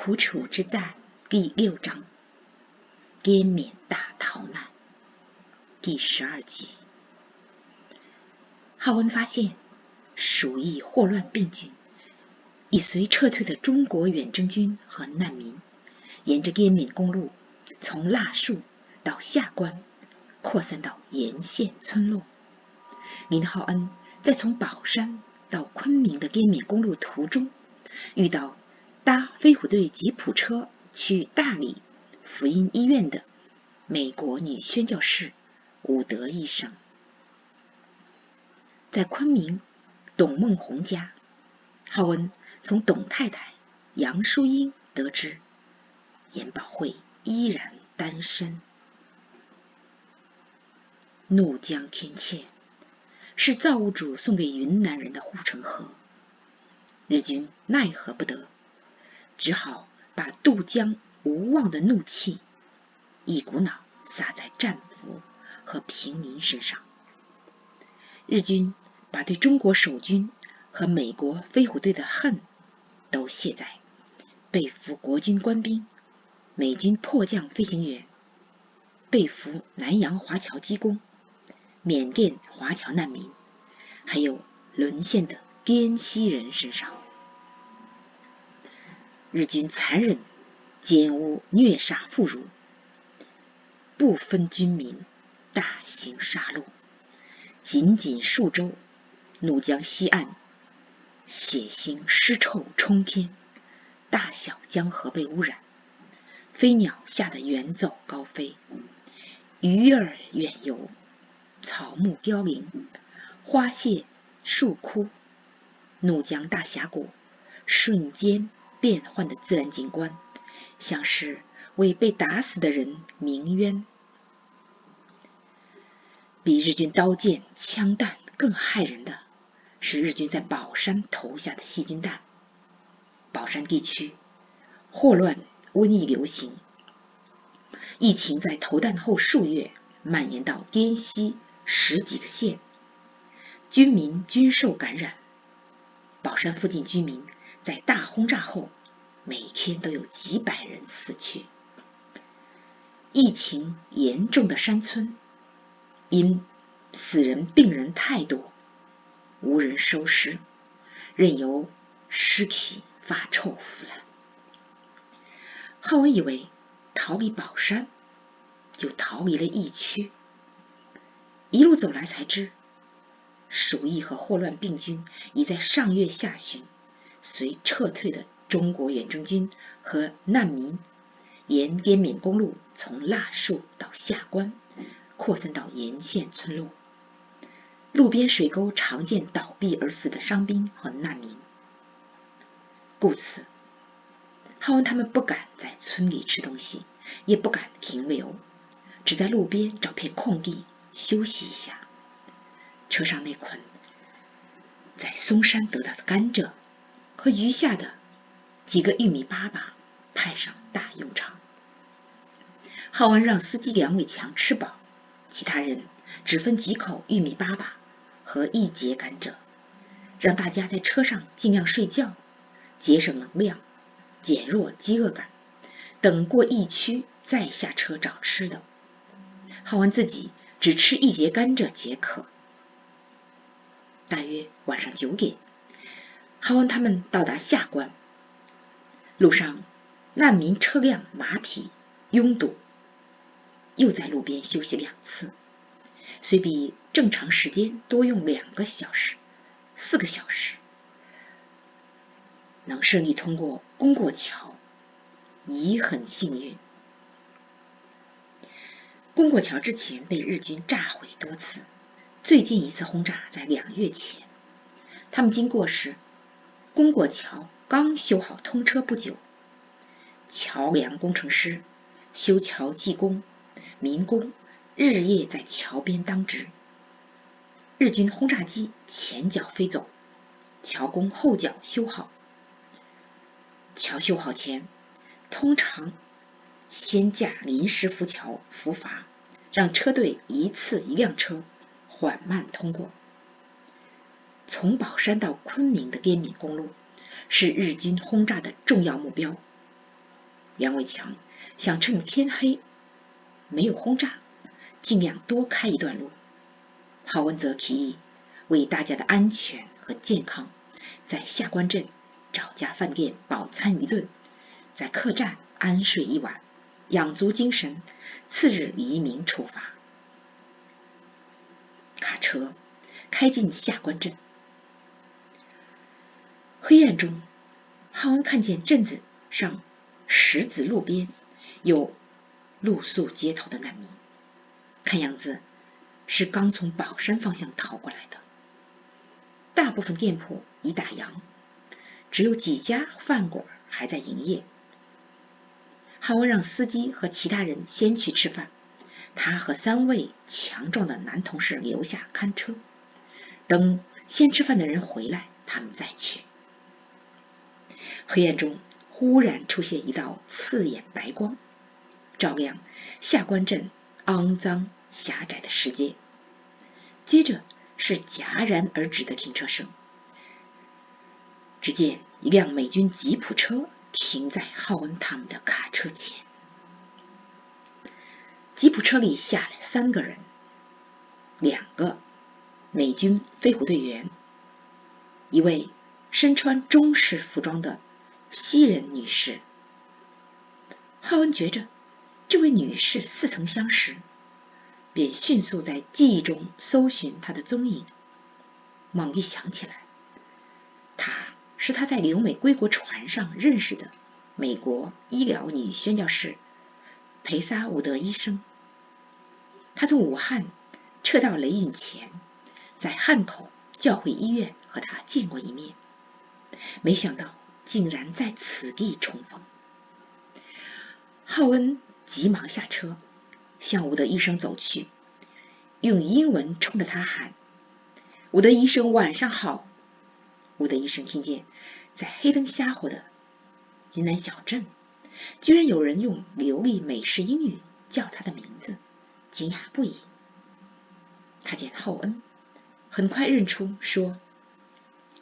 苦楚之战第6章，滇缅大逃难第12集。浩恩发现鼠疫霍乱病菌已随撤退的中国远征军和难民，沿着滇缅公路从腊树到下关扩散到沿线村落。林浩恩在从宝山到昆明的滇缅公路途中，遇到搭飞虎队吉普车去大理福音医院的美国女宣教士伍德医生。在昆明董梦红家，浩恩从董太太杨淑英得知严保慧依然单身。怒江天堑是造物主送给云南人的护城河，日军奈何不得，只好把渡江无望的怒气一股脑撒在战俘和平民身上。日军把对中国守军和美国飞虎队的恨都卸在被俘国军官兵、美军迫降飞行员、被俘南洋华侨机工、缅甸华侨难民，还有沦陷的滇西人身上。日军残忍奸污虐杀妇孺，不分军民，大行杀戮。仅仅数周，怒江西岸血腥尸臭冲天，大小江河被污染，飞鸟吓得远走高飞，鱼儿远游，草木凋零，花谢树枯。怒江大峡谷瞬间变幻的自然景观，像是为被打死的人鸣冤。比日军刀剑枪弹更骇人的是日军在宝山投下的细菌弹。宝山地区霍乱瘟疫流行，疫情在投弹后数月蔓延到滇西10几个县，军民均受感染。宝山附近居民在大轰炸后，每天都有几百人死去。疫情严重的山村，因死人病人太多，无人收尸，任由尸体发臭腐烂。浩恩以为逃离宝山就逃离了疫区，一路走来才知，鼠疫和霍乱病菌已在上月下旬随撤退的中国远征军和难民沿滇缅公路从腊树到下关扩散到沿线村落。路边水沟常见倒闭而死的伤兵和难民，故此浩恩他们不敢在村里吃东西，也不敢停留，只在路边找片空地休息一下。车上那捆在松山得到的甘蔗和余下的几个玉米粑粑派上大用场。浩恩让司机梁伟强吃饱，其他人只分几口玉米粑粑和1节甘蔗，让大家在车上尽量睡觉，节省能量，减弱饥饿感，等过疫区再下车找吃的。浩恩自己只吃1节甘蔗解渴。大约晚上9点，浩恩他们到达下关，路上难民车辆马匹拥堵，又在路边休息2次，虽比正常时间多用2个小时，4个小时，能顺利通过公过桥已很幸运。公过桥之前被日军炸毁多次，最近一次轰炸在2月前。他们经过时，公过桥刚修好通车不久，桥梁工程师、修桥技工、民工日夜在桥边当值。日军轰炸机前脚飞走，桥工后脚修好。桥修好前，通常先架临时浮桥浮筏，让车队一次1辆车缓慢通过。从宝山到昆明的滇缅公路是日军轰炸的重要目标，杨伟强想趁天黑没有轰炸，尽量多开一段路。郝文则提议为大家的安全和健康，在下关镇找家饭店饱餐一顿，在客栈安睡一晚，养足精神，次日黎明出发。卡车开进下关镇，黑暗中，郝文看见镇子上石子路边有露宿街头的难民，看样子是刚从宝山方向逃过来的。大部分店铺已打烊，只有几家饭馆还在营业。郝文让司机和其他人先去吃饭，他和3位强壮的男同事留下看车，等先吃饭的人回来，他们再去。黑暗中忽然出现一道刺眼白光，照亮下关镇肮脏狭窄的石阶，接着是戛然而止的停车声。只见一辆美军吉普车停在郝文他们的卡车前，吉普车里下来3个人，2个美军飞虎队员，一位身穿中式服装的西人女士。郝文觉着这位女士似曾相识，便迅速在记忆中搜寻她的踪影，猛地想起来，她是他在留美归国船上认识的美国医疗女宣教士裴萨伍德医生。他从武汉撤到雷允前，在汉口教会医院和他见过一面，没想到竟然在此地重逢。郝文急忙下车，向伍德医生走去，用英文冲着他喊：“伍德医生，晚上好。”伍德医生听见在黑灯瞎火的云南小镇，居然有人用流利美式英语叫他的名字，惊讶不已。他见郝恩，很快认出，说：“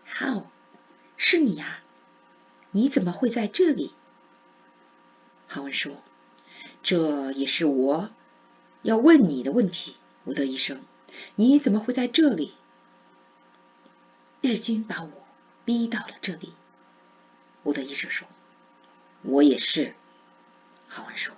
郝，是你呀，你怎么会在这里？”郝文说：“这也是我要问你的问题，伍德医生，你怎么会在这里？”日军把我逼到了这里，伍德医生说。我也是，郝文说。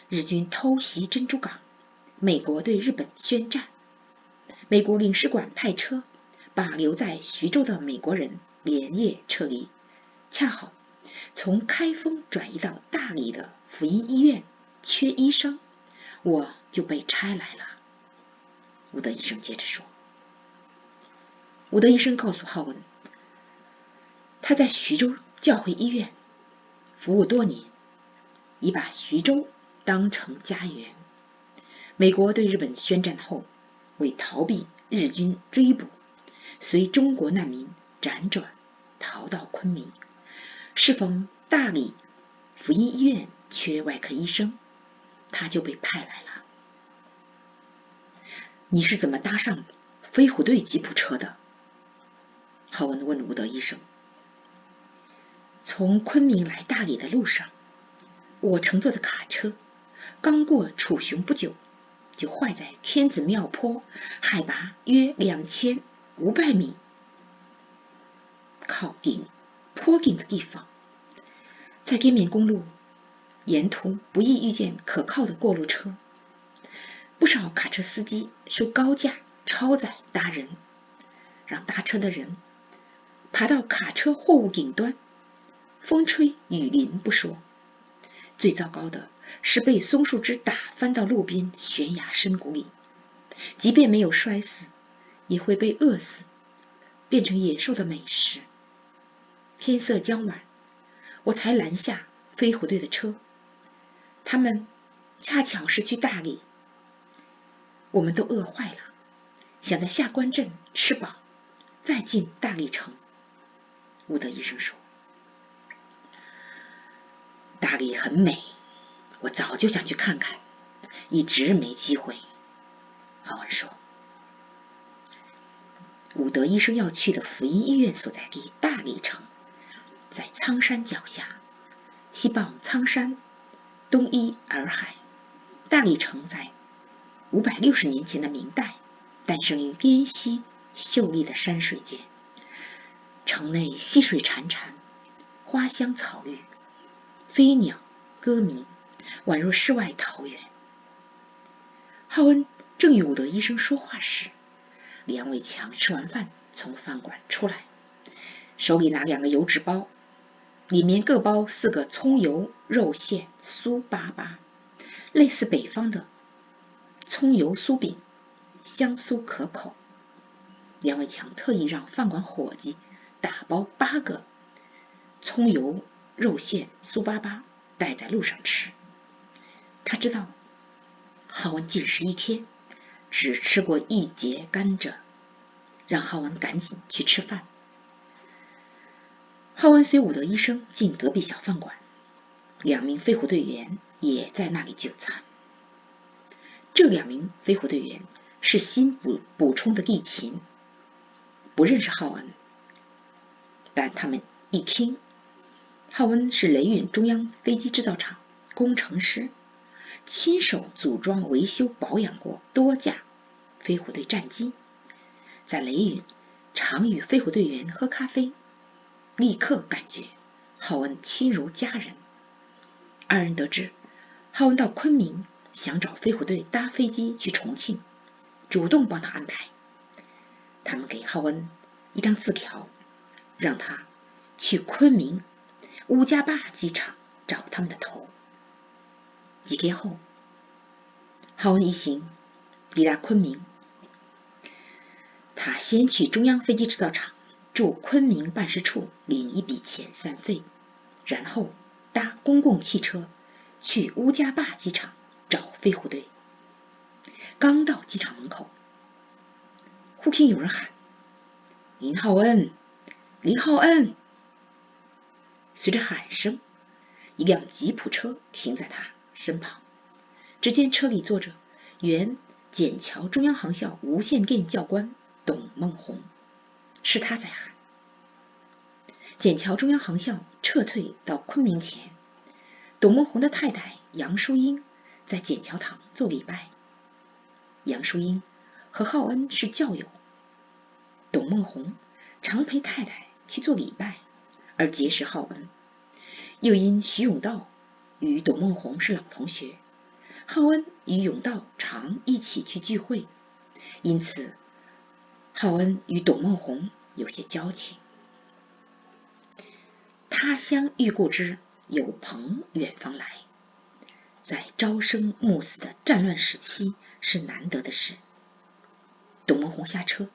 日军偷袭珍珠港，美国对日本宣战，美国领事馆派车把留在徐州的美国人连夜撤离，恰好从开封转移到大理的福音医院缺医生，我就被差来了。伍德医生接着说。伍德医生告诉郝文，他在徐州教会医院服务多年，已把徐州当成家园。美国对日本宣战后，为逃避日军追捕，随中国难民辗转逃到昆明，适逢大理福音医院缺外科医生，他就被派来了。你是怎么搭上飞虎队吉普车的？郝文问伍德医生。从昆明来大理的路上，我乘坐的卡车刚过楚雄不久，就坏在天子庙坡海拔约2500米靠顶坡顶的地方。在滇缅公路沿途不易遇见可靠的过路车，不少卡车司机收高价超载搭人，让搭车的人爬到卡车货物顶端，风吹雨淋不说，最糟糕的是被松树枝打翻到路边悬崖深谷里，即便没有摔死，也会被饿死，变成野兽的美食。天色将晚，我才拦下飞虎队的车，他们恰巧是去大理，我们都饿坏了，想在下关镇吃饱，再进大理城。伍德医生说。大理很美，我早就想去看看，一直没机会。郝文说。伍德医生要去的福音医院所在地大理城，在苍山脚下，西傍苍山，东依洱海。大理城在560年前的明代诞生于滇西秀丽的山水间，城内溪水潺潺，花香草绿，飞鸟歌鸣，宛若世外桃源。浩恩正与伍德医生说话时，梁伟强吃完饭从饭馆出来，手里拿2个油纸包，里面各包4个葱油肉馅酥粑粑，类似北方的葱油酥饼，香酥可口。梁伟强特意让饭馆伙计打包8个葱油肉馅酥粑粑带在路上吃。他知道浩文禁食1天，只吃过1节甘蔗，让浩文赶紧去吃饭。浩文随伍德医生进隔壁小饭馆，2名飞虎队员也在那里就餐。这2名飞虎队员是新补充的地勤，不认识浩恩，但他们一听浩恩是雷运中央飞机制造厂工程师，亲手组装维修保养过多架飞虎队战机，在雷运常与飞虎队员喝咖啡，立刻感觉浩恩亲如家人。2人得知浩恩到昆明想找飞虎队搭飞机去重庆，主动帮他安排。他们给浩恩一张字条，让他去昆明乌家坝机场找他们的头。几天后，浩恩一行抵达昆明，他先去中央飞机制造厂驻昆明办事处领一笔遣散费，然后搭公共汽车去乌家坝机场找飞虎队。刚到机场门口，忽听有人喊：“林浩恩，林浩恩！”随着喊声，一辆吉普车停在他身旁，只见车里坐着原笕桥中央航校无线电教官董梦红，是他在喊。笕桥中央航校撤退到昆明前，董梦红的太太杨淑英在笕桥堂做礼拜。杨淑英和浩恩是教友，董梦红常陪太太去做礼拜，而结识浩恩。又因徐永道与董梦红是老同学，浩恩与永道常一起去聚会，因此浩恩与董梦红有些交情。他乡遇故知，有朋远方来，在朝生暮死的战乱时期是难得的事。董梦红下车，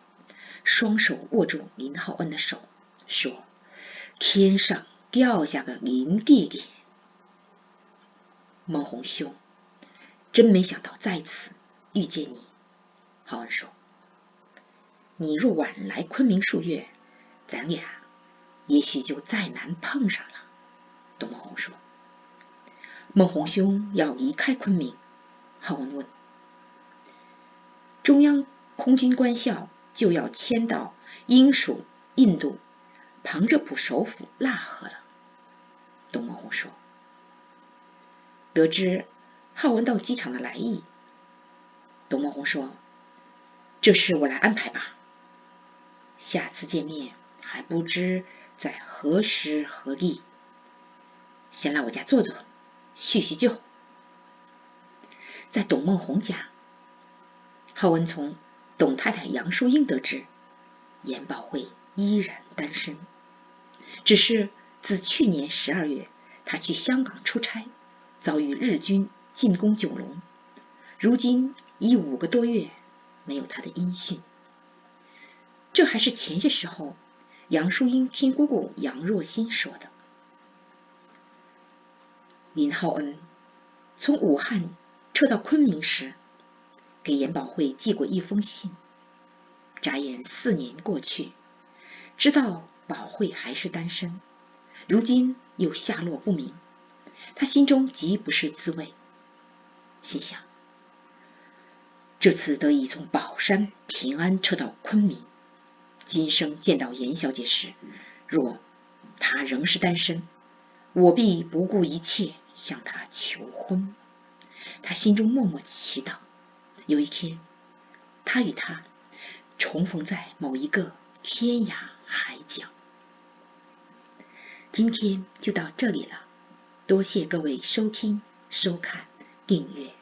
双手握住林浩恩的手，说：“天上掉下个林弟弟。”梦红兄，真没想到在此遇见你。浩恩说：“你若晚来昆明数月，咱俩也许就再难碰上了。”董梦红说：“梦红兄要离开昆明？”浩恩问。中央空军官校就要迁到英属印度旁遮普首府腊河了。董梦红说。得知浩文到机场的来意，董梦红说：“这事我来安排吧，下次见面还不知在何时何地，先来我家坐坐，叙叙旧。”在董梦红家，浩文从董太太杨淑英得知严宝慧依然单身，只是自去年12月他去香港出差，遭遇日军进攻九龙，如今已5个多月没有他的音讯。这还是前些时候杨淑英听姑姑杨若欣说的。林浩恩从武汉撤到昆明时，给严宝慧寄过一封信。眨眼4年过去，知道宝慧还是单身，如今又下落不明，他心中极不是滋味，心想这次得以从宝山平安撤到昆明，今生见到严小姐时，若她仍是单身，我必不顾一切向他求婚。他心中默默祈祷，有一天，他与她重逢在某一个天涯海角。今天就到这里了，多谢各位收听、收看、订阅。